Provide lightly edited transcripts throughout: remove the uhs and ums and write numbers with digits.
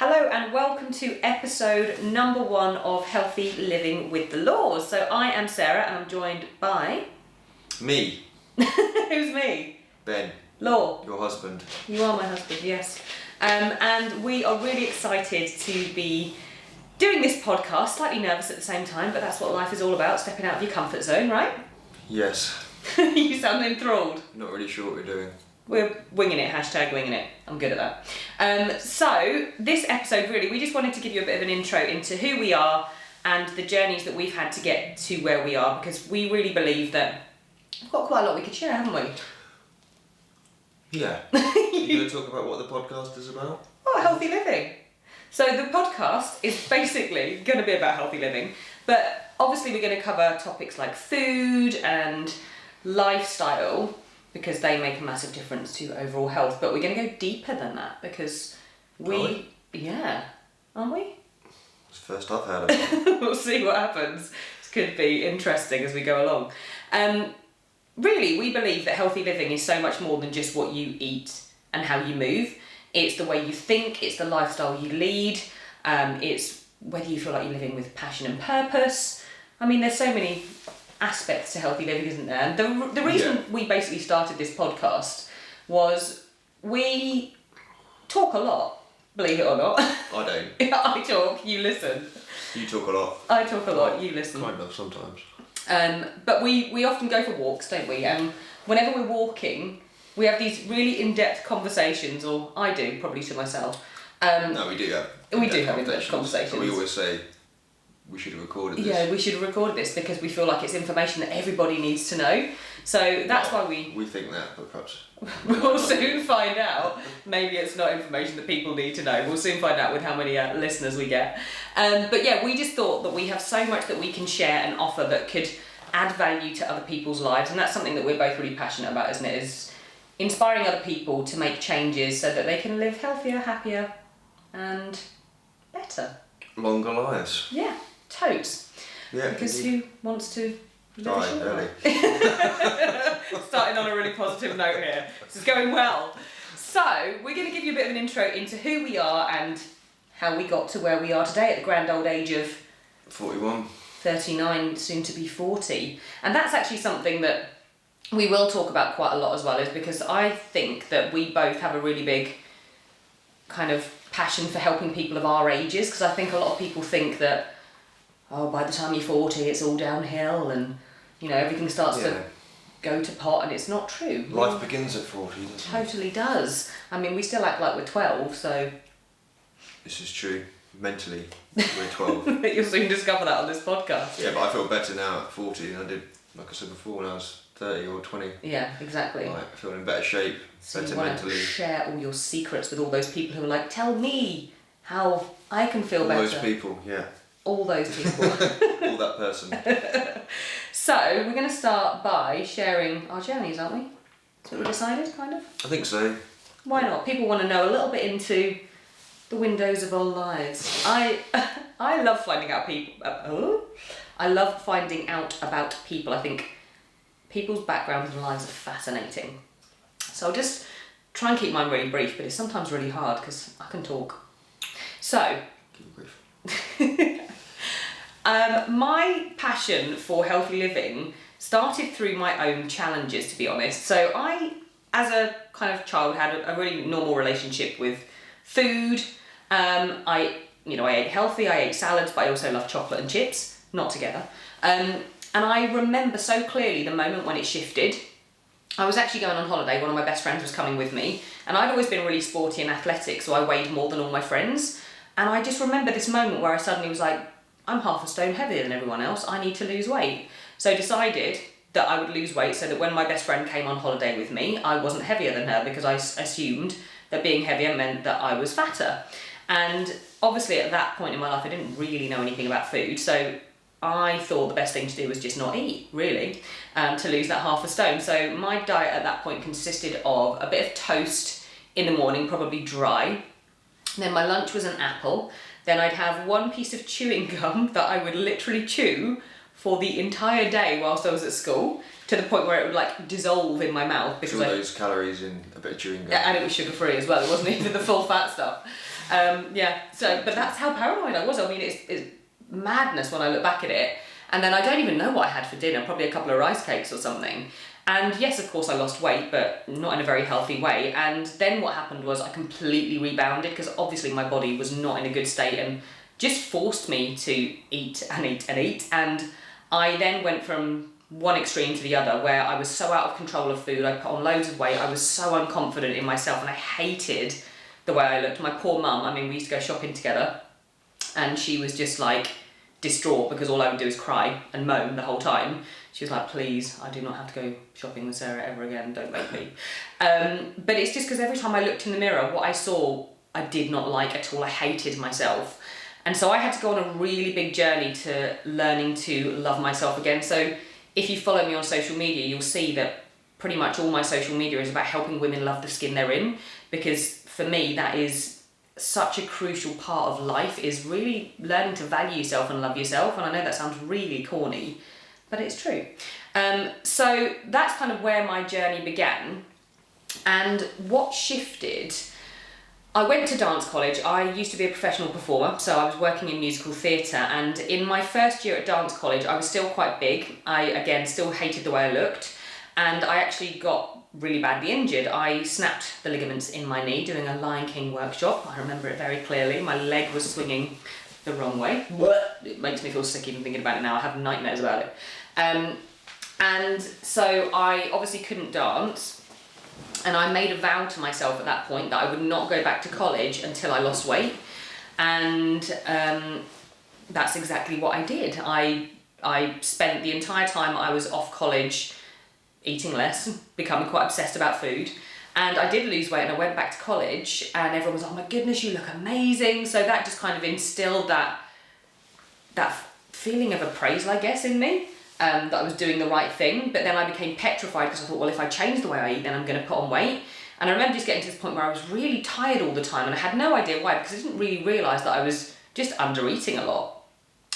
Hello and welcome to episode number 1 of Healthy Living with the Laws. So I am Sarah and I'm joined by... Me. Who's me? Ben. Law. Your husband. You are my husband, yes. And we are really excited to be doing this podcast, slightly nervous at the same time, but that's what life is all about, stepping out of your comfort zone, right? Yes. You sound enthralled. Not really sure what we're doing. We're winging it, hashtag winging it. I'm good at that. So this episode, really, we just wanted to give you a bit of an intro into who we are and the journeys that we've had to get to where we are, because we really believe that we've got quite a lot we could share, haven't we? Yeah. You going to talk about what the podcast is about? Oh, healthy living. So the podcast is basically going to be about healthy living, but obviously we're going to cover topics like food and lifestyle, because they make a massive difference to overall health, but we're going to go deeper than that because yeah, aren't we? It's the first I've heard of it. We'll see what happens. This could be interesting as we go along. Really, we believe that healthy living is so much more than just what you eat and how you move. It's the way you think, it's the lifestyle you lead, it's whether you feel like you're living with passion and purpose. I mean, there's so many aspects to healthy living, isn't there? And the reason we basically started this podcast was we talk a lot, believe it or not. I don't. I talk, you listen. You talk a lot. I talk a lot, you listen. Kind of, sometimes. But we often go for walks, don't we? And whenever we're walking, we have these really in-depth conversations, or I do, probably to myself. No, we do have in-depth conversations. And we always say we should have recorded this. Yeah, we should have recorded this because we feel like it's information that everybody needs to know. So that's why we think that, but perhaps we'll soon find out. Maybe it's not information that people need to know. We'll soon find out with how many listeners we get. But yeah, we just thought that we have so much that we can share and offer that could add value to other people's lives, and that's something that we're both really passionate about, isn't it? Is inspiring other people to make changes so that they can live healthier, happier, and better. Longer lives. Yeah, totes. Yeah. Because indeed. who wants to live Die a short early. life? Starting on a really positive note here. This is going well. So, we're going to give you a bit of an intro into who we are and how we got to where we are today at the grand old age of 41. 39, soon to be 40. And that's actually something that we will talk about quite a lot as well, is because I think that we both have a really big kind of passion for helping people of our ages, because I think a lot of people think that, oh, by the time you're 40 it's all downhill and, you know, everything starts to go to pot, and it's not true. Life begins at 40, doesn't it? Totally does. I mean, we still act like we're 12, so... This is true. Mentally, we're 12. You'll soon discover that on this podcast. Yeah, but I feel better now at 40 than I did, like I said before, when I was 30 or 20. Yeah, exactly. Like, I feel in better shape, So better you want mentally. to share all your secrets with all those people who are like, tell me how I can feel better. All those people, yeah. All those people. All that person. So, we're going to start by sharing our journeys, aren't we? That's what we decided, kind of? I think so. Why not? People want to know a little bit into the windows of our lives. I love finding out I love finding out about people. I think people's backgrounds and lives are fascinating. So I'll just try and keep mine really brief, but it's sometimes really hard because I can talk. So, Keep it brief. my passion for healthy living started through my own challenges, to be honest. So I, as a kind of child, had a really normal relationship with food. I ate healthy, I ate salads, but I also love chocolate and chips, not together. And I remember so clearly the moment when it shifted. I was actually going on holiday, one of my best friends was coming with me, and I'd always been really sporty and athletic, so I weighed more than all my friends. And I just remember this moment where I suddenly was like, I'm half a stone heavier than everyone else, I need to lose weight. So I decided that I would lose weight so that when my best friend came on holiday with me, I wasn't heavier than her, because I assumed that being heavier meant that I was fatter. And obviously at that point in my life I didn't really know anything about food, so I thought the best thing to do was just not eat, really, to lose that half a stone. So my diet at that point consisted of a bit of toast in the morning, probably dry. Then my lunch was an apple. Then I'd have one piece of chewing gum that I would literally chew for the entire day whilst I was at school, to the point where it would like dissolve in my mouth. Because all those calories in a bit of chewing gum. Yeah, and it was sugar free as well, it wasn't even the full fat stuff. But that's how paranoid I was. I mean, it's madness when I look back at it. And then I don't even know what I had for dinner, probably a couple of rice cakes or something. And yes, of course, I lost weight, but not in a very healthy way. And then what happened was I completely rebounded because obviously my body was not in a good state and just forced me to eat and eat and eat. And I then went from one extreme to the other where I was so out of control of food, I put on loads of weight, I was so unconfident in myself and I hated the way I looked. My poor mum, I mean, we used to go shopping together and she was just like distraught because all I would do is cry and moan the whole time. She was like, please, I do not have to go shopping with Sarah ever again, don't make me. But it's just because every time I looked in the mirror, what I saw, I did not like at all. I hated myself. And so I had to go on a really big journey to learning to love myself again. So if you follow me on social media, you'll see that pretty much all my social media is about helping women love the skin they're in, because for me, that is such a crucial part of life, is really learning to value yourself and love yourself. And I know that sounds really corny, but it's true. So that's kind of where my journey began. And what shifted, I went to dance college. I used to be a professional performer, so I was working in musical theatre. And in my first year at dance college, I was still quite big. I, again, still hated the way I looked. And I actually got really badly injured. I snapped the ligaments in my knee doing a Lion King workshop. I remember it very clearly. My leg was swinging the wrong way. It makes me feel sick even thinking about it now. I have nightmares about it. And so I obviously couldn't dance. And I made a vow to myself at that point that I would not go back to college until I lost weight. And that's exactly what I did. I spent the entire time I was off college eating less, becoming quite obsessed about food. And I did lose weight and I went back to college and everyone was like, oh my goodness, you look amazing. So that just kind of instilled that feeling of appraisal, I guess, in me, that I was doing the right thing. But then I became petrified because I thought, well, if I change the way I eat, then I'm going to put on weight. And I remember just getting to this point where I was really tired all the time and I had no idea why, because I didn't really realise that I was just under eating a lot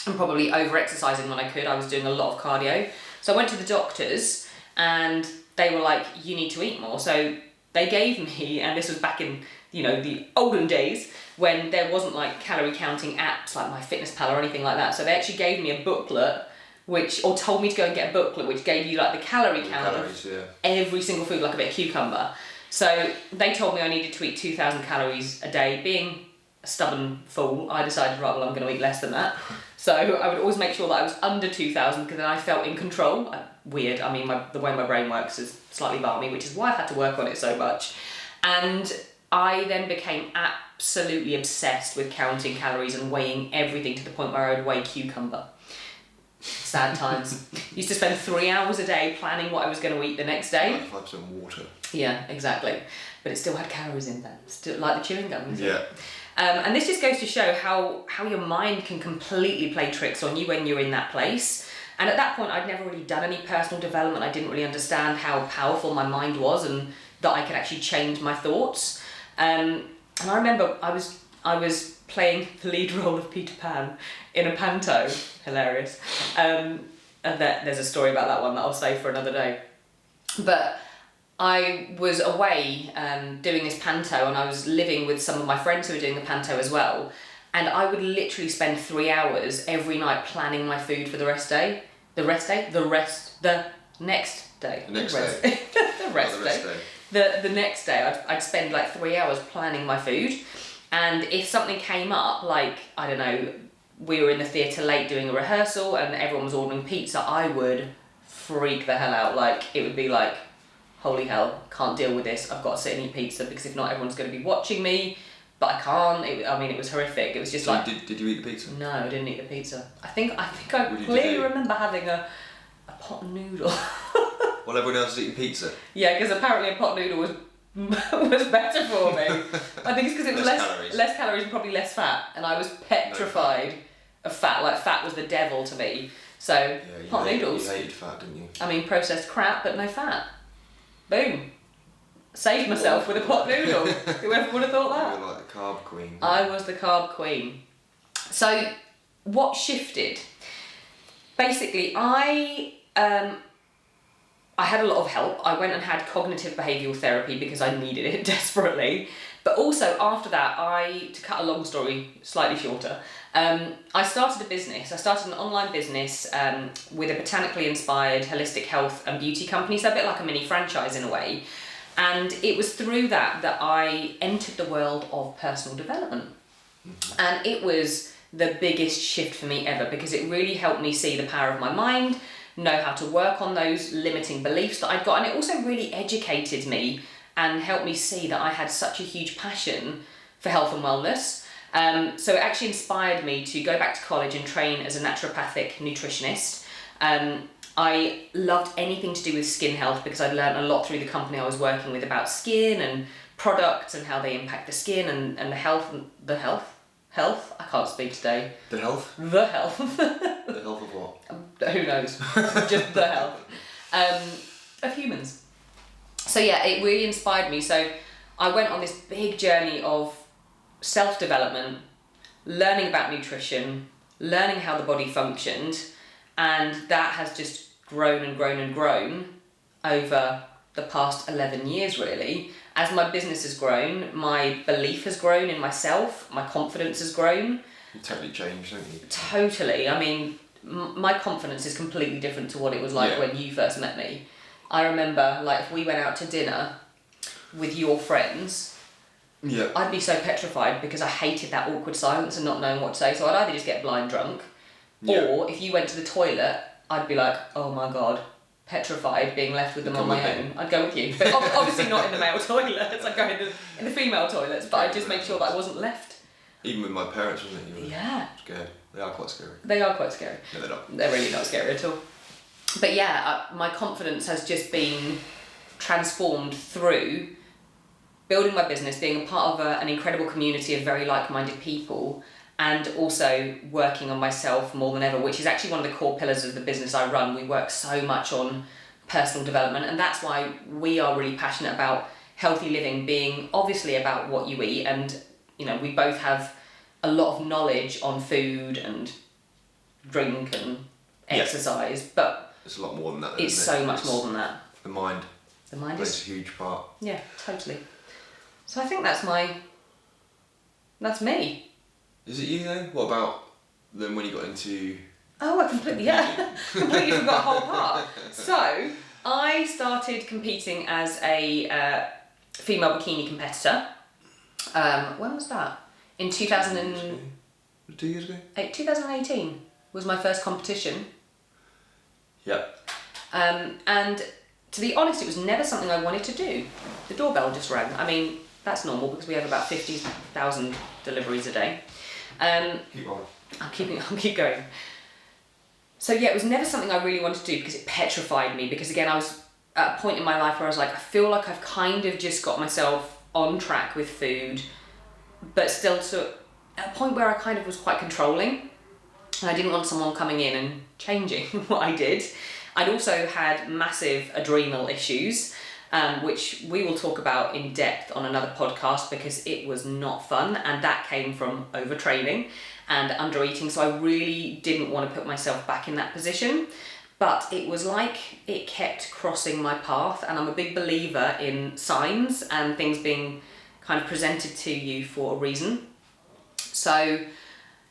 and probably over exercising when I could. I was doing a lot of cardio. So I went to the doctors and they were like, you need to eat more. So they gave me, and this was back in, the olden days when there wasn't like calorie counting apps like MyFitnessPal or anything like that. So they actually gave me a booklet or told me to go and get a booklet which gave you like the calorie count of every single food, like a bit of cucumber. So they told me I needed to eat 2,000 calories a day. Being a stubborn fool, I decided, right, well, I'm going to eat less than that. So I would always make sure that I was under 2,000 because then I felt in control. Weird, I mean, the way my brain works is slightly balmy, which is why I've had to work on it so much. And I then became absolutely obsessed with counting calories and weighing everything to the point where I would weigh cucumber. Sad times. Used to spend 3 hours a day planning what I was going to eat the next day. If I had some water. Yeah, exactly. But it still had calories in them, still like the chewing gum. Yeah. And this just goes to show how your mind can completely play tricks on you when you're in that place. And at that point, I'd never really done any personal development. I didn't really understand how powerful my mind was and that I could actually change my thoughts. And I remember I was playing the lead role of Peter Pan in a panto. Hilarious. And there's a story about that one that I'll save for another day. But I was away doing this panto and I was living with some of my friends who were doing the panto as well. And I would literally spend 3 hours every night planning my food for the next day. The next day. The next day. The next day, I'd spend like 3 hours planning my food. And if something came up, like, I don't know, we were in the theatre late doing a rehearsal and everyone was ordering pizza, I would freak the hell out. Like, it would be like, holy hell, can't deal with this. I've got to sit and eat pizza because if not, everyone's going to be watching me. But I can't. It was horrific. It was just like. Did you eat the pizza? No, I didn't eat the pizza. I think I clearly remember having a pot noodle. Well, everyone else is eating pizza. Yeah, because apparently a pot noodle was better for me. I think it's because it was less calories and probably less fat, and I was petrified of fat. Like fat was the devil to me. So pot noodles. You hated fat, didn't you? I mean, processed crap, but no fat. Boom. Saved myself with a pot noodle. Whoever would have thought that? You were like the carb queen. I was the carb queen. So, what shifted? Basically, I had a lot of help. I went and had cognitive behavioural therapy because I needed it desperately. But also after that, to cut a long story slightly shorter, I started a business. I started an online business with a botanically inspired holistic health and beauty company, so a bit like a mini franchise in a way. And it was through that I entered the world of personal development. And it was the biggest shift for me ever, because it really helped me see the power of my mind, know how to work on those limiting beliefs that I'd got, and it also really educated me and helped me see that I had such a huge passion for health and wellness. So it actually inspired me to go back to college and train as a naturopathic nutritionist. I loved anything to do with skin health because I'd learned a lot through the company I was working with about skin and products and how they impact the skin and the health. I can't speak today. The health? The health. The health of what? Who knows? Just the health of humans. So yeah, it really inspired me. So I went on this big journey of self-development, learning about nutrition, learning how the body functioned, and that has just grown and grown and grown over the past 11 years really. As my business has grown, my belief has grown in myself, my confidence has grown. You totally changed, don't you? Totally. I mean, my confidence is completely different to what it was like when you first met me. I remember, like, if we went out to dinner with your friends, I'd be so petrified because I hated that awkward silence and not knowing what to say. So I'd either just get blind drunk, or if you went to the toilet, I'd be like, oh my God, petrified being left with them on my own. I'd go with you. But obviously not in the male toilets, I'd go in the female toilets, but I'd just make sure that I wasn't left. Even with my parents, wasn't it? You were scared. They are quite scary. They are quite scary. No, they're not. They're really not scary at all. But yeah, my confidence has just been transformed through building my business, being a part of an incredible community of very like-minded people, and also working on myself more than ever, which is actually one of the core pillars of the business I run. We work so much on personal development, and that's why we are really passionate about healthy living being obviously about what you eat, and you know, we both have a lot of knowledge on food and drink and exercise, but it's a lot more than that. It's so much more than that. The mind. The mind plays is a huge part. Yeah, totally. So I think that's me. Is it you though? What about then when you got into? Oh, I completely forgot a whole part. So I started competing as a female bikini competitor. When was that? In 2 years ago. 2018 was my first competition. Yep. And to be honest, it was never something I wanted to do. The doorbell just rang. I mean, that's normal because we have about 50,000 deliveries a day. Keep on. I'll keep going. So yeah, it was never something I really wanted to do because it petrified me, because again, I was at a point in my life where I was like, I feel like I've kind of just got myself on track with food, but still to a point where I kind of was quite controlling. And I didn't want someone coming in and changing what I did. I'd also had massive adrenal issues, which we will talk about in depth on another podcast because it was not fun, and that came from overtraining and undereating, so I really didn't want to put myself back in that position. But it was like it kept crossing my path, and I'm a big believer in signs and things being kind of presented to you for a reason. So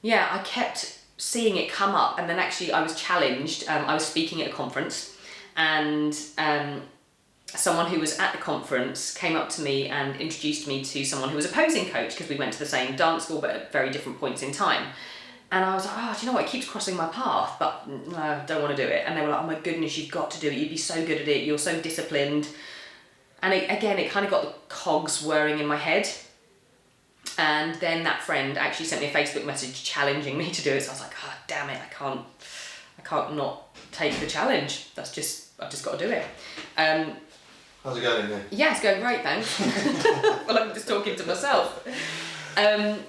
yeah, I kept seeing it come up, and then actually I was challenged. I was speaking at a conference, and someone who was at the conference came up to me and introduced me to someone who was a posing coach, because we went to the same dance school but at very different points in time. And I was like, oh, do you know what, it keeps crossing my path, but no, I don't want to do it. And they were like, oh my goodness, you've got to do it, you'd be so good at it, you're so disciplined. And it kind of got the cogs whirring in my head. And then that friend actually sent me a Facebook message challenging me to do it. So I was like, oh damn it, I can't not take the challenge. I've just got to do it. How's it going then? Yeah, it's going great, thanks. Well, I'm just talking to myself.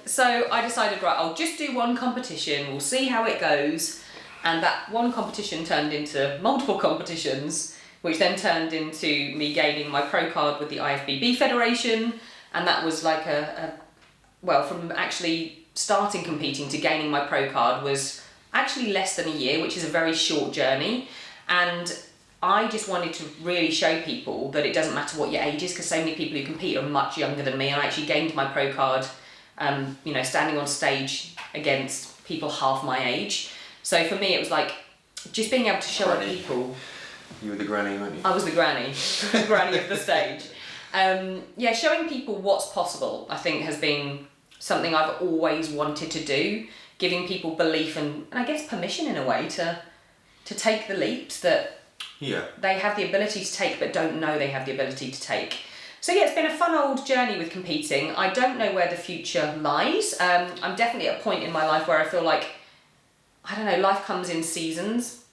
So I decided, right, I'll just do one competition, we'll see how it goes. And that one competition turned into multiple competitions, which then turned into me gaining my pro card with the IFBB Federation. And that was like from actually starting competing to gaining my pro card was actually less than a year, which is a very short journey. And I just wanted to really show people that it doesn't matter what your age is, because so many people who compete are much younger than me, and I actually gained my pro card, standing on stage against people half my age. So for me, it was like just being able to show other people. You were the granny, weren't you? I was the granny, granny of the stage. Showing people what's possible, I think, has been something I've always wanted to do, giving people belief and I guess permission in a way to take the leaps that they have the ability to take but don't know they have the ability to take. So yeah, it's been a fun old journey with competing. I don't know where the future lies. I'm definitely at a point in my life where I feel like, I don't know, life comes in seasons.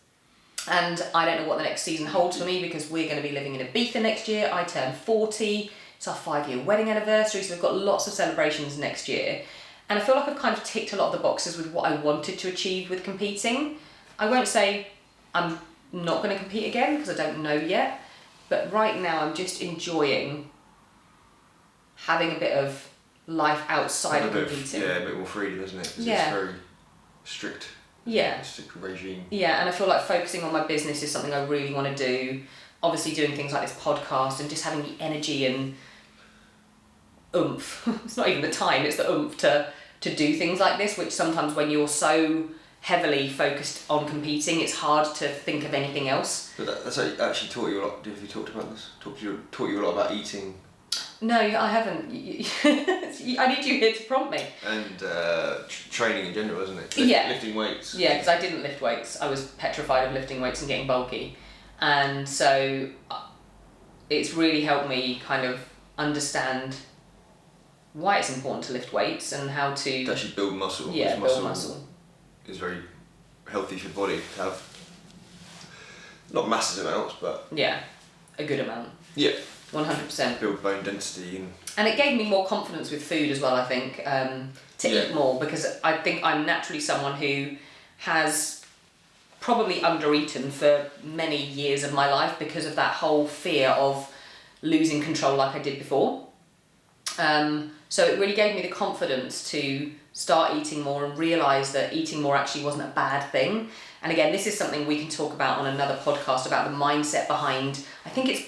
And I don't know what the next season holds for me, because we're going to be living in Ibiza next year. I turn 40. It's our 5-year wedding anniversary, so we've got lots of celebrations next year. And I feel like I've kind of ticked a lot of the boxes with what I wanted to achieve with competing. I won't say I'm not going to compete again, because I don't know yet. But right now I'm just enjoying having a bit of life outside of competing. A bit more freedom, isn't it? 'Cause yeah. It's very strict. Yeah. Strict regime. Yeah, and I feel like focusing on my business is something I really want to do. Obviously doing things like this podcast and just having the energy and oomph. It's not even the time, it's the oomph to do things like this, which sometimes when you're so heavily focused on competing, it's hard to think of anything else. But that's actually taught you a lot. Have you talked about this? Taught you a lot about eating. No, I haven't. I need you here to prompt me. And training in general, isn't it? Lifting weights. Yeah, because I didn't lift weights. I was petrified of lifting weights and getting bulky. And so it's really helped me kind of understand why it's important to lift weights and how to actually build muscle. Yeah, build muscle. Is very healthy for the body to have. Not massive amounts, but... Yeah, a good amount. Yeah. 100%. Build bone density and it gave me more confidence with food as well, I think, to eat more, because I think I'm naturally someone who has probably under-eaten for many years of my life because of that whole fear of losing control like I did before. So it really gave me the confidence to start eating more and realise that eating more actually wasn't a bad thing. And again, this is something we can talk about on another podcast, about the mindset behind, I think it's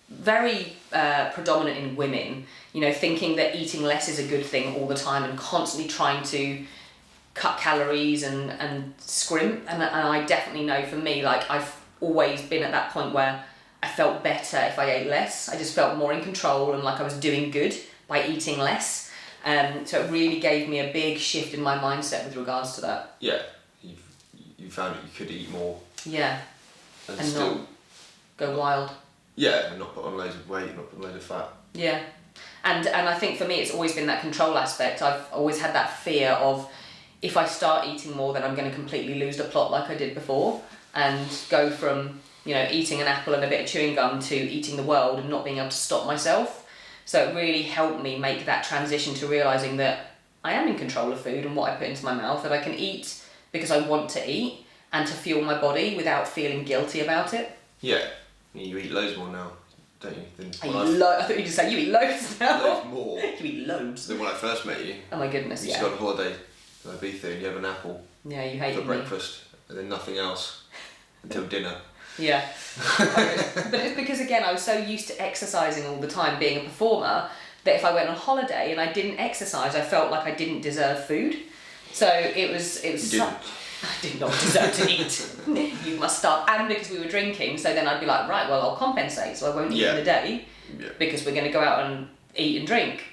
very predominant in women, thinking that eating less is a good thing all the time and constantly trying to cut calories and scrimp. And I definitely know for me, like I've always been at that point where I felt better if I ate less. I just felt more in control and like I was doing good by eating less. So it really gave me a big shift in my mindset with regards to that. Yeah, you found that you could eat more. Yeah, and still not go wild. Yeah, and not put on loads of weight, not put on loads of fat. Yeah, and I think for me it's always been that control aspect. I've always had that fear of if I start eating more then I'm going to completely lose the plot like I did before and go from eating an apple and a bit of chewing gum to eating the world and not being able to stop myself. So it really helped me make that transition to realising that I am in control of food and what I put into my mouth, that I can eat because I want to eat and to fuel my body without feeling guilty about it. Yeah. You eat loads more now, don't you? I thought you just said you eat loads now. Loads more. You eat loads. Than when I first met you. Oh my goodness, you just go on holiday to Ibiza and you have an apple. Yeah, you hated for breakfast, and then nothing else until dinner. Yeah. But it's because, again, I was so used to exercising all the time, being a performer, that if I went on holiday and I didn't exercise, I felt like I didn't deserve food. So it was I did not deserve to eat. You must start. And because we were drinking, so then I'd be like, right, well, I'll compensate, so I won't eat in the day because we're going to go out and eat and drink.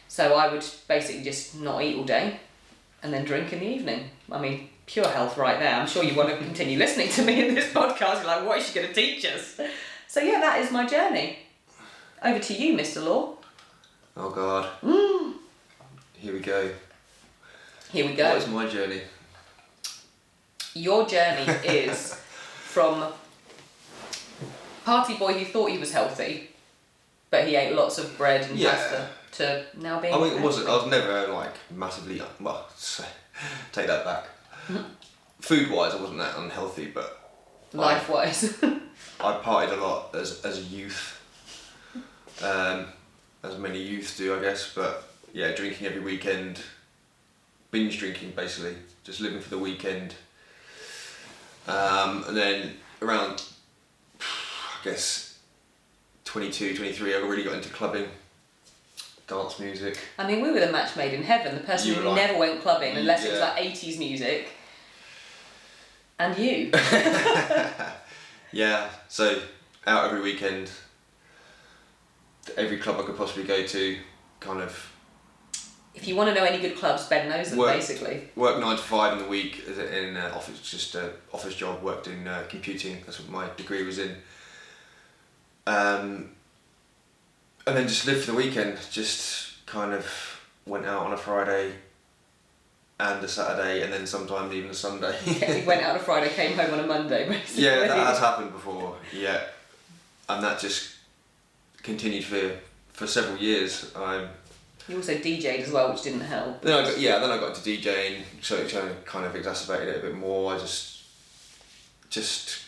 So I would basically just not eat all day and then drink in the evening. I mean, pure health right there. I'm sure you want to continue listening to me in this podcast. You're like, what is she going to teach us? So yeah, that is my journey. Over to you, Mr. Law. Oh God. Here we go. Here we go. What is my journey? Your journey is from party boy who thought he was healthy, but he ate lots of bread and pasta, to now being... I mean, I was never like massively, well, take that back. Food-wise, I wasn't that unhealthy, but... Life-wise. I partied a lot as a youth, as many youths do, I guess, but yeah, drinking every weekend, binge drinking basically, just living for the weekend. And then around guess 22, 23, I really got into clubbing, dance music. I mean, we were the match made in heaven. The person You who were like- never went clubbing unless it was Yeah. like 80s music. And you. Yeah, so out every weekend, every club I could possibly go to, kind of If you want to know any good clubs, Ben knows them, basically. work 9 to 5 in the week in office, just a office job. Worked in computing. That's what my degree was in. And then just lived for the weekend. Just kind of went out on a Friday and a Saturday, and then sometimes even a Sunday. You went out on a Friday, came home on a Monday, basically. Yeah, that has happened before. Yeah, and that just continued for several years. You also DJ'd as well, which didn't help. Then I got into DJing, so it kind of exacerbated it a bit more. I just,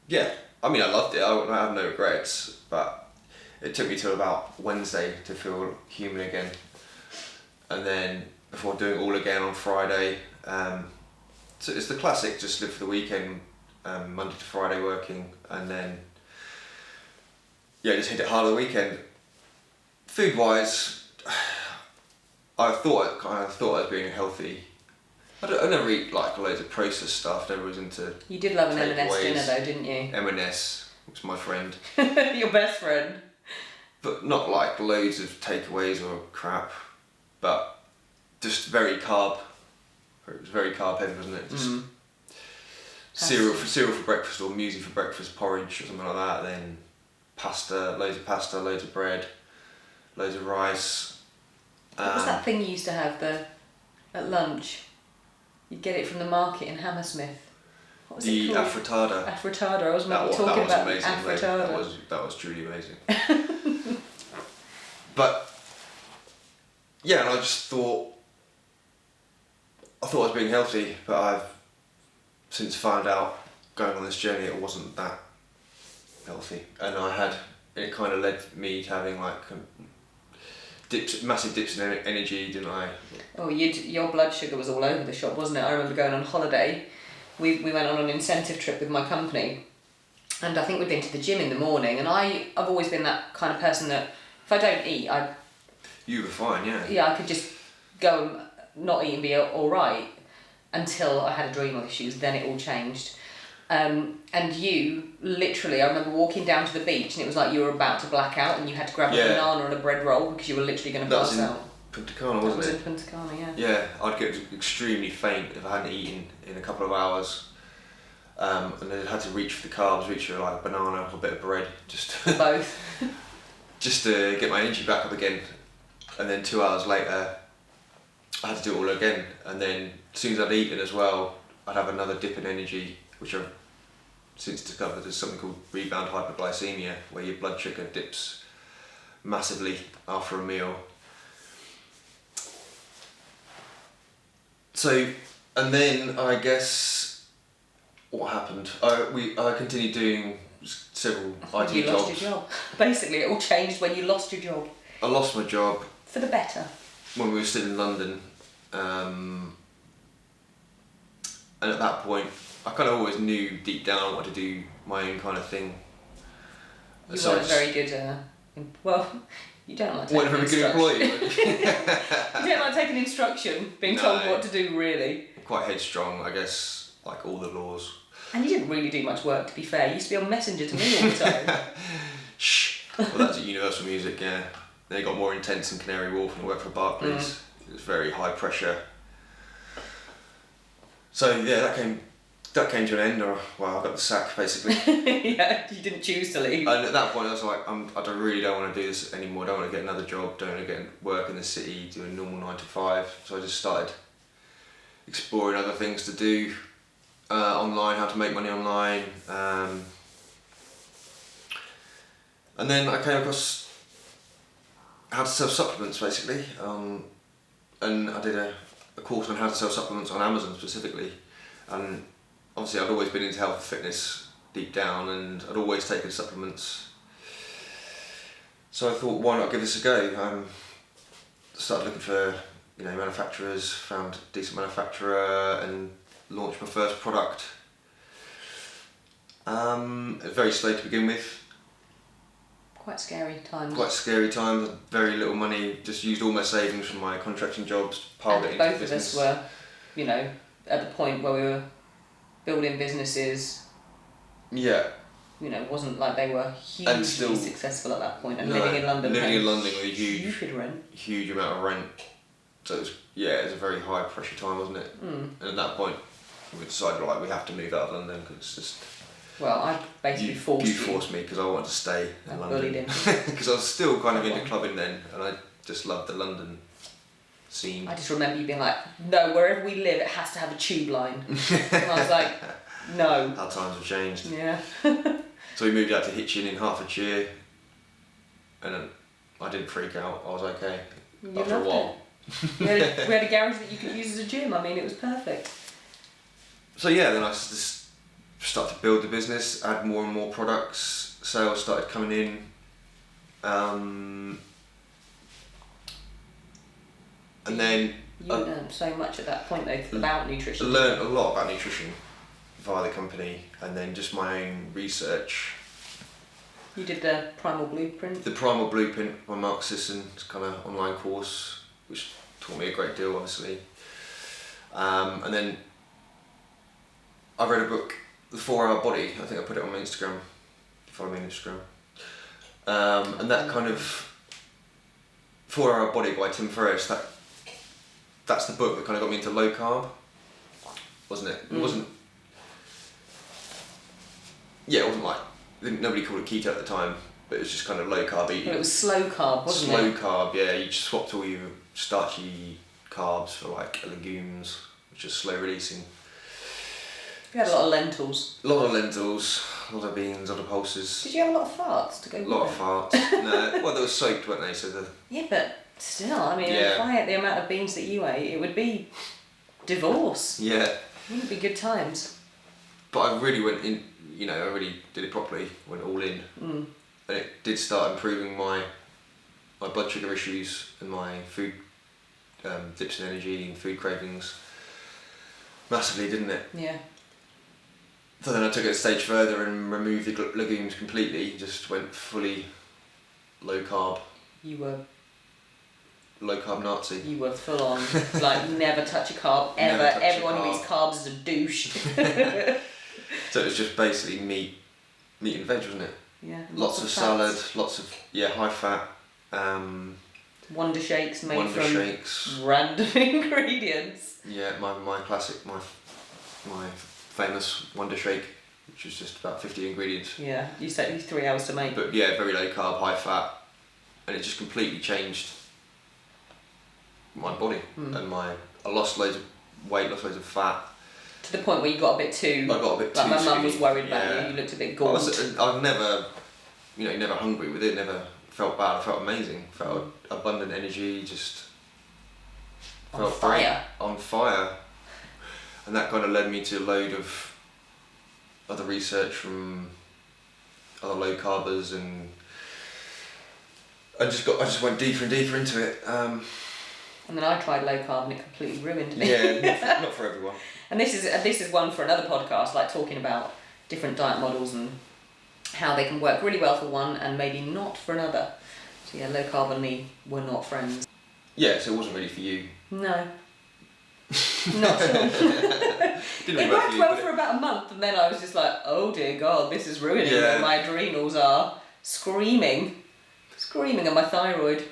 yeah. I mean, I loved it. I have no regrets, but it took me till about Wednesday to feel human again, and then before doing it all again on Friday. So it's the classic: just live for the weekend, Monday to Friday working, and then just hit it hard on the weekend. Food wise. I thought I was being healthy. I never eat like loads of processed stuff. Never was into. You did love an M&S takeaways. dinner though, didn't you? M&S was my friend, Your best friend. but not like loads of takeaways or crap, but just very carb. It was very carb heavy, wasn't it? Just cereal for breakfast, or muesli for breakfast, porridge or something like that. Then pasta, loads of bread, loads of rice. What was that thing you used to have at lunch? You'd get it from the market in Hammersmith. What was it called? Affrittata. Affrittata. I was maybe That talking was about amazing. Mate. affrittata. That was truly amazing. But yeah, and I just thought I was being healthy, but I've since found out going on this journey it wasn't that healthy, and it kind of led me to having like massive dips in energy, didn't I? Oh, your blood sugar was all over the shop, wasn't it? I remember going on holiday. We went on an incentive trip with my company, and I think we'd been to the gym in the morning, and I've always been that kind of person that if I don't eat, You were fine, yeah. Yeah, I could just go and not eat and be all right until I had adrenal issues. Then it all changed. And you, literally, I remember walking down to the beach and it was like you were about to black out and you had to grab a banana and a bread roll because you were literally going to pass out. Punta Cana, wasn't it? That was in Punta Cana, yeah. Yeah, I'd get extremely faint if I hadn't eaten in a couple of hours. And then I had to reach for the carbs, reach for like a banana or a bit of bread, just Both. just to get my energy back up again. And then 2 hours later, I had to do it all again. And then as soon as I'd eaten as well, I'd have another dip in energy, which I've since discovered there's something called rebound hypoglycemia, where your blood sugar dips massively after a meal. So, and then I guess what happened? I continued doing several IT You lost jobs. your job. Basically, it all changed when you lost your job. I lost my job For the better. when we were still in London, and at that point, I kind of always knew deep down I wanted to do my own kind of thing. You So I weren't just very good. Well, you don't like taking wasn't a very good instruction. employee. You don't like taking instruction, being told No. what to do, really. Quite headstrong, I guess, like all the laws. And you didn't really do much work, to be fair. You used to be on Messenger to me all the time. Shh. Well, that's at Universal Music, yeah. They got more intense in Canary Wharf and I worked for Barclays. It was very high pressure. So yeah, that came to an end, or well, I got the sack basically. Yeah, you didn't choose to leave. And at that point, I was like, really don't want to do this anymore. I don't want to get another job. Don't want to get work in the city, do a normal 9 to 5. So I just started exploring other things to do online, how to make money online. And then I came across how to sell supplements basically, and I did a course on how to sell supplements on Amazon specifically. And obviously I'd always been into health and fitness deep down, and I'd always taken supplements. So I thought, why not give this a go? Started looking for manufacturers, found a decent manufacturer, and launched my first product. Very slow to begin with. Quite scary times. Quite scary times. Very little money. Just used all my savings from my contracting jobs. Piled it And into both of business. us were, you know, at the point where we were building businesses. Yeah. You know, it wasn't like they were hugely still- successful at that point. And No, living in London. living paying in London with a stupid rent. huge amount of rent. So it was a very high pressure time, wasn't it? And at that point, we decided we have to move out of London because it's just. Well, I basically forced you. You forced me because I wanted to stay in I London. bullied him. Because I was still kind of Come into on. clubbing then, and I just loved the London scene. I just remember you being like, no, wherever we live, it has to have a tube line. And I was like, no. Our times have changed. Yeah. So we moved out to Hitchin in Hertfordshire, and I didn't freak out. I was okay You after a loved while. we had a garage that you could use as a gym. I mean, it was perfect. So yeah, then I just started to build the business, add more and more products. Sales started coming in. And then You learned so much at that point, though, about I nutrition. learned a lot about nutrition via the company, and then just my own research. You did the Primal Blueprint. The Primal Blueprint by Mark Sisson, kind of online course, which taught me a great deal, obviously. And then I read a book, The 4 Hour Body. I think I put it on my Instagram. Follow me on Instagram. And that kind of 4 Hour Body by Tim Ferriss. That's the book that kind of got me into low carb, wasn't it? It wasn't. Yeah, it wasn't like nobody called it keto at the time, but it was just kind of low carb eating. Well, it was slow carb, wasn't Slow it? carb, yeah. You just swapped all your starchy carbs for like legumes, which is slow releasing. You had a lot of lentils. A lot of lentils, a lot of beans, a lot of pulses, Did you have a lot of farts to go a with lot of it? farts. No, well, they were soaked, weren't they? So the Yeah, but still, I mean, Yeah. if I ate the amount of beans that you ate, it would be divorce. yeah. It wouldn't be good times. But I really went in. I really did it properly. Went all in, and it did start improving my blood sugar issues and my food dips in energy and food cravings massively, didn't it? Yeah. So then I took it a stage further and removed the legumes completely. Just went fully low carb You were Nazi. You were full on, like, never touch a carb, ever. Never touch a Everyone who carb. eats carbs is a douche. So it was just basically meat and veg, wasn't it? Yeah. Lots of fats. salad, lots of high fat. Wonder shakes made Wonder from shakes. random ingredients. Yeah, my classic, my famous Wonder Shake, which was just about 50 ingredients. Yeah, used to take you 3 hours to make. But yeah, very low carb, high fat, and it just completely changed my body and I lost loads of weight, lost loads of fat. To the point where you got a bit too. I got a bit like too my mum was skinny, worried about yeah. you. You looked a bit I gaunt. was never, never hungry with it. Never felt bad. I felt amazing. Felt abundant energy. Just On felt fire. great, on fire, and that kind of led me to a load of other research from other low carbers, and I just went deeper and deeper into it. And then I tried low carb and it completely ruined me. Yeah, not for everyone. And this is one for another podcast, like talking about different diet models and how they can work really well for one and maybe not for another. So yeah, low carb and me were not friends. Yeah, so it wasn't really for you. No. Not at all. Didn't It really work worked for you, well but for about a month and then I was just like, oh dear God, this is ruining me. Yeah. My adrenals are screaming and my thyroid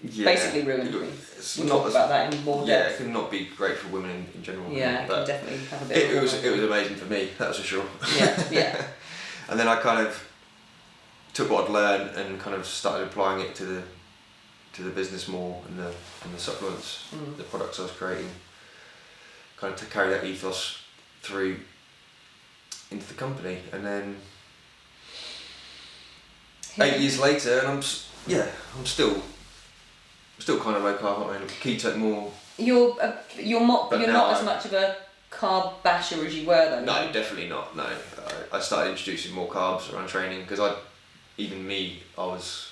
yeah, basically ruined me. It's We'll not talk as- about that in more Yeah, depth. it can not be great for women in general. Yeah, it can but definitely have a bit of it was amazing for me. That's for sure. Yeah. And then I kind of took what I'd learned and kind of started applying it to the business more and the supplements, the products I was creating. Kind of to carry that ethos through into the company, and then 8 years later, and I'm still kind of low carb, aren't I? Keto more. You're But you're now not as I'm- much of a carb basher as you were though. No, definitely not. No, I started introducing more carbs around training because I was.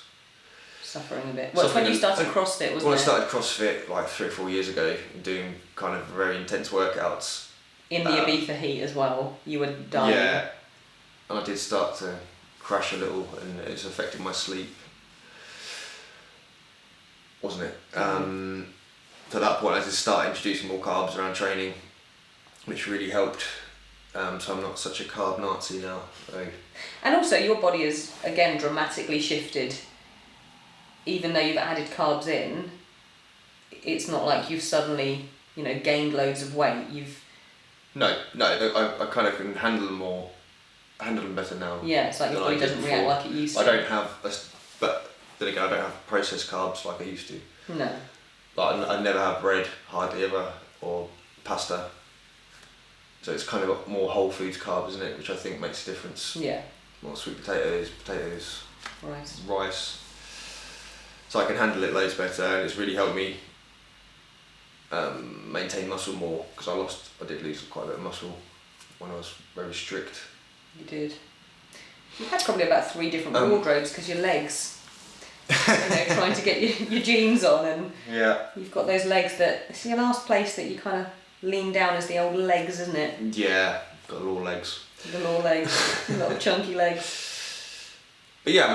Suffering a bit. Well, it's when you started CrossFit, wasn't When it? I started CrossFit like 3 or 4 years ago, doing kind of very intense workouts. In the Ibiza heat as well, you were dying. Yeah, and I did start to crash a little, and it's affected my sleep, wasn't it? So at that point, I just started introducing more carbs around training, which really helped. So I'm not such a carb Nazi now. And also, your body has again dramatically shifted. Even though you've added carbs in, it's not like you've suddenly, gained loads of weight. No, I kind of can handle them better now. Yeah, it's like your body doesn't react like it used to. I don't have, but then again, I don't have processed carbs like I used to. No. Like I never have bread, hardly ever, or pasta. So it's kind of got more whole foods carbs, isn't it? Which I think makes a difference. Yeah. More sweet potatoes, rice. So I can handle it loads better, and it's really helped me maintain muscle more, because I did lose quite a bit of muscle when I was very strict. You did. You had probably about 3 different wardrobes because your legs, trying to get your jeans on, and yeah, you've got those legs that, it's your last place that you kind of lean down as the old legs, isn't it? Yeah, got the law legs. The law legs, little chunky legs. But yeah,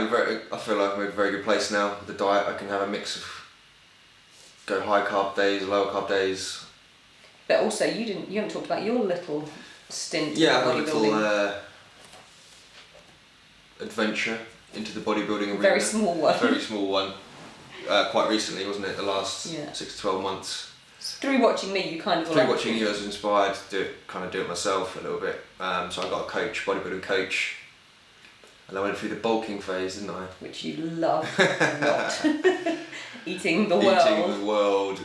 I feel like I'm in a very good place now. The diet, I can have a mix of go high carb days, lower carb days. But also, you haven't talked about your little stint. Yeah, I've had a little adventure into the bodybuilding arena. Very small one. Very small one. Quite recently, wasn't it? The last 6 to 12 months. Through watching me, you kind of... Through watching you, I was inspired to do it myself a little bit. So I got a coach, bodybuilding coach. And I went through the bulking phase, didn't I? Which you love a lot. Eating the world. Eating the world,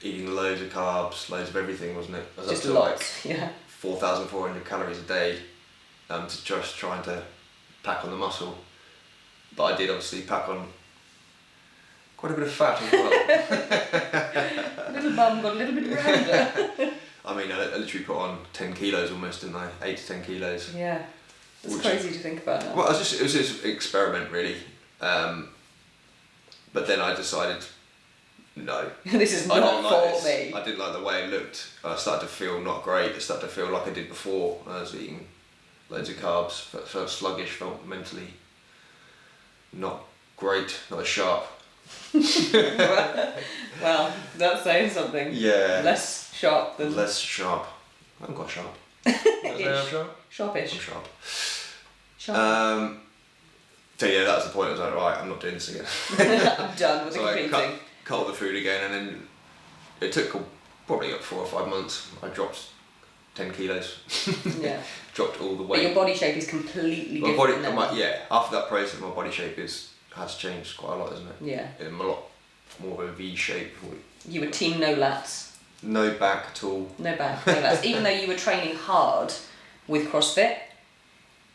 eating loads of carbs, loads of everything, wasn't it? I was just up to lots, 4,400 calories a day, to just trying to pack on the muscle. But I did obviously pack on quite a bit of fat as well. Little bum got a little bit rounder. I mean, I literally put on 10 kilos almost, didn't I? 8 to 10 kilos. Yeah. It's crazy to think about now. Well, it was just an experiment, really. But then I decided, no. This is not for me. I didn't like the way it looked. I started to feel not great. I started to feel like I did before. I was eating loads of carbs, felt sluggish, felt mentally not great, not as sharp. Well, that's saying something. Yeah. Less sharp than... Less sharp. I'm quite sharp. I'm sharp? Sharpish. I'm sharp. Sharp. So yeah, that was the point. I was like, right, I'm not doing this again. I'm done with the competing. I cut all the food again, and then it took probably 4 or 5 months. I dropped 10 kilos. Yeah. Dropped all the weight. But your body shape is completely different now. After that process, my body shape has changed quite a lot, isn't it? Yeah. I'm a lot more of a V shape. You were team no lats. No back at all. No back, no lats. Even though you were training hard with CrossFit,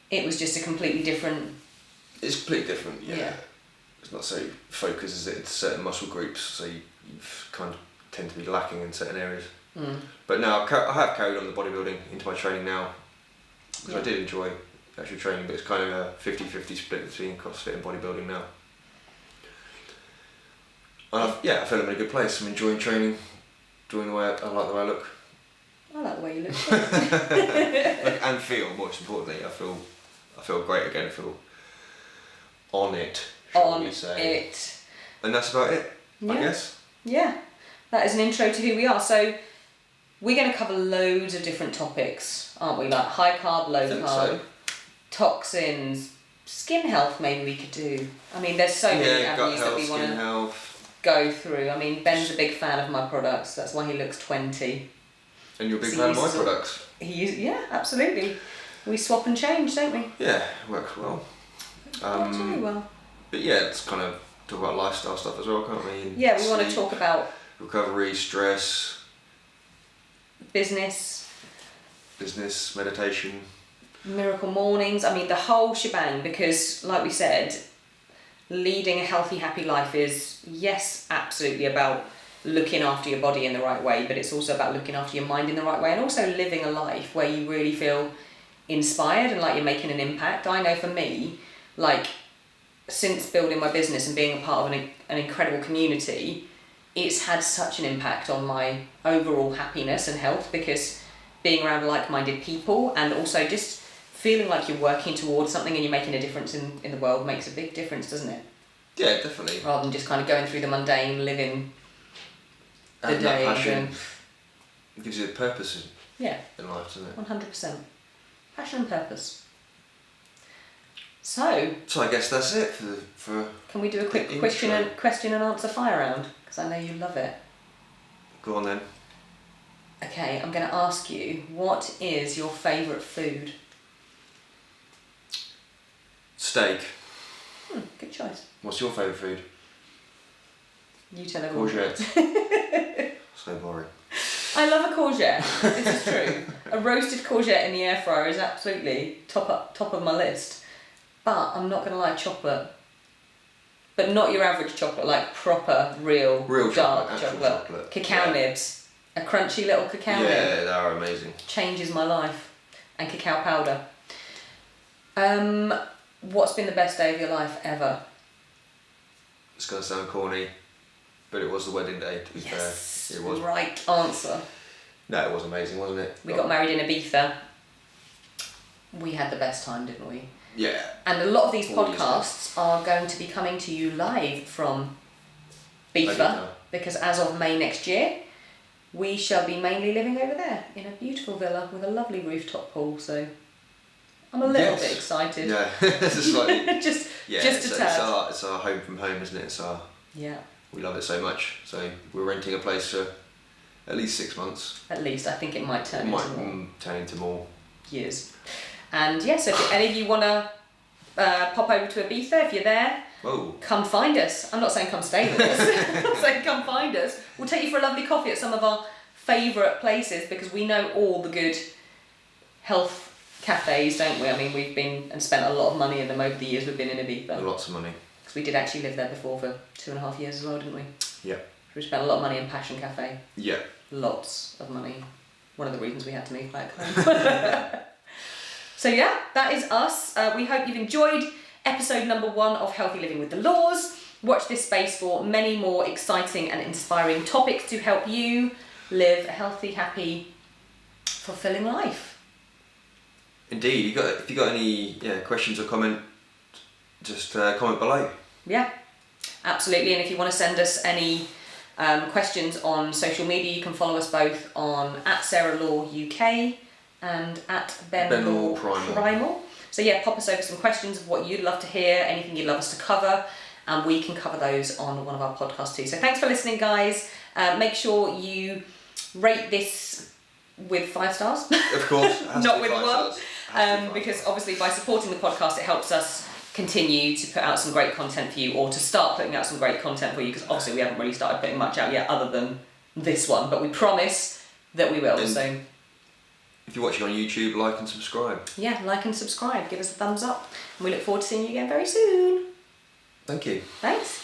it was just a completely different... It's completely different, yeah. It's not so focused as it in certain muscle groups, so you kind of tend to be lacking in certain areas. Mm. But now I have carried on the bodybuilding into my training now, because I did enjoy actual training, but it's kind of a 50-50 split between CrossFit and bodybuilding now. And I feel I'm in a good place. I'm enjoying training, enjoying the way I like the way I look. I like the way you look. Look and feel, most importantly. I feel great again. I feel on it. On it. And that's about it, I guess. Yeah, that is an intro to who we are. So we're going to cover loads of different topics, aren't we? Like high carb, low carb, toxins, skin health. Maybe we could do. I mean, there's so many avenues that we want to go through. I mean, Ben's a big fan of my products. That's why he looks 20. And you're a big fan of my products. Yeah, absolutely. We swap and change, don't we? Yeah, works well. Works very well. But yeah, it's kind of talk about lifestyle stuff as well, can't we? And yeah, we want to talk about recovery, stress, business, meditation, miracle mornings. I mean, the whole shebang. Because, like we said, leading a healthy, happy life is, yes, absolutely about looking after your body in the right way, but it's also about looking after your mind in the right way, and also living a life where you really feel inspired and like you're making an impact. I know for me, like, since building my business and being a part of an incredible community, it's had such an impact on my overall happiness and health, because being around like-minded people and also just feeling like you're working towards something and you're making a difference in the world makes a big difference, doesn't it? Yeah, definitely. Rather than just kind of going through the mundane, living the Having day. that passion and- gives you a purpose Yeah, in life, doesn't it? 100%. Passion and purpose. So, So I guess that's it for can we do a quick The question intro. and answer fire round? Because I know you love it. Go on then. Okay, I'm going to ask you, what is your favourite food? Steak. Good choice. What's your favourite food? You tell everyone. Courgette. So boring. I love a courgette. This is true. A roasted courgette in the air fryer is absolutely top of my list. But I'm not going to lie, chocolate. But not your average chocolate, like proper, real dark chocolate, actual chocolate. chocolate. Cacao Yeah. nibs. A crunchy little cacao nib. Yeah, they are amazing. Changes my life. And cacao powder. What's been the best day of your life ever? It's going to sound corny, but it was the wedding day, to be Yes, fair. It was. right answer. No, it was amazing, wasn't it? We got married in Ibiza. We had the best time, didn't we? Yeah. And a lot of these All years podcasts are going to be coming to you live from Ibiza, Ibiza. because as of May next year, we shall be mainly living over there in a beautiful villa with a lovely rooftop pool. So I'm a little Yes. bit excited. Yeah, it's just like just yeah, just a tad. it's our home from home, isn't it? Yeah, We love it so much. So we're renting a place for at least 6 months. at least I think it might turn It might into more turn into more. years. And yes, if any of you want to pop over to Ibiza, if you're there, Oh, come find us. I'm not saying come stay with us. I'm saying come find us. We'll take you for a lovely coffee at some of our favourite places, because we know all the good health cafes, don't we? I mean, we've been and spent a lot of money in them over the years we've been in Ibiza. lots of money. Because we did actually live there before for 2.5 years as well, didn't we? Yeah. We spent a lot of money in Passion Cafe. Yeah. Lots of money. One of the reasons we had to move back home. So yeah, that is us. We hope you've enjoyed episode number 1 of Healthy Living with the Laws. Watch this space for many more exciting and inspiring topics to help you live a healthy, happy, fulfilling life. Indeed. If you got any questions or comment, just comment below. Yeah, absolutely. And if you want to send us any questions on social media, you can follow us both on @SarahLawUK and @BenLawPrimal. So yeah, pop us over some questions of what you'd love to hear, anything you'd love us to cover, and we can cover those on one of our podcasts too. So thanks for listening, guys. Make sure you rate this with 5 stars. Of course. It has Not to be with 5 one. stars. It has to be 5 Because stars. obviously by supporting the podcast, it helps us continue to put out some great content for you, or to start putting out some great content for you, because obviously we haven't really started putting much out yet other than this one, but we promise that we will. And so if you're watching on YouTube, like and subscribe. yeah, like and subscribe, give us a thumbs up, and we look forward to seeing you again very soon. Thank you. Thanks.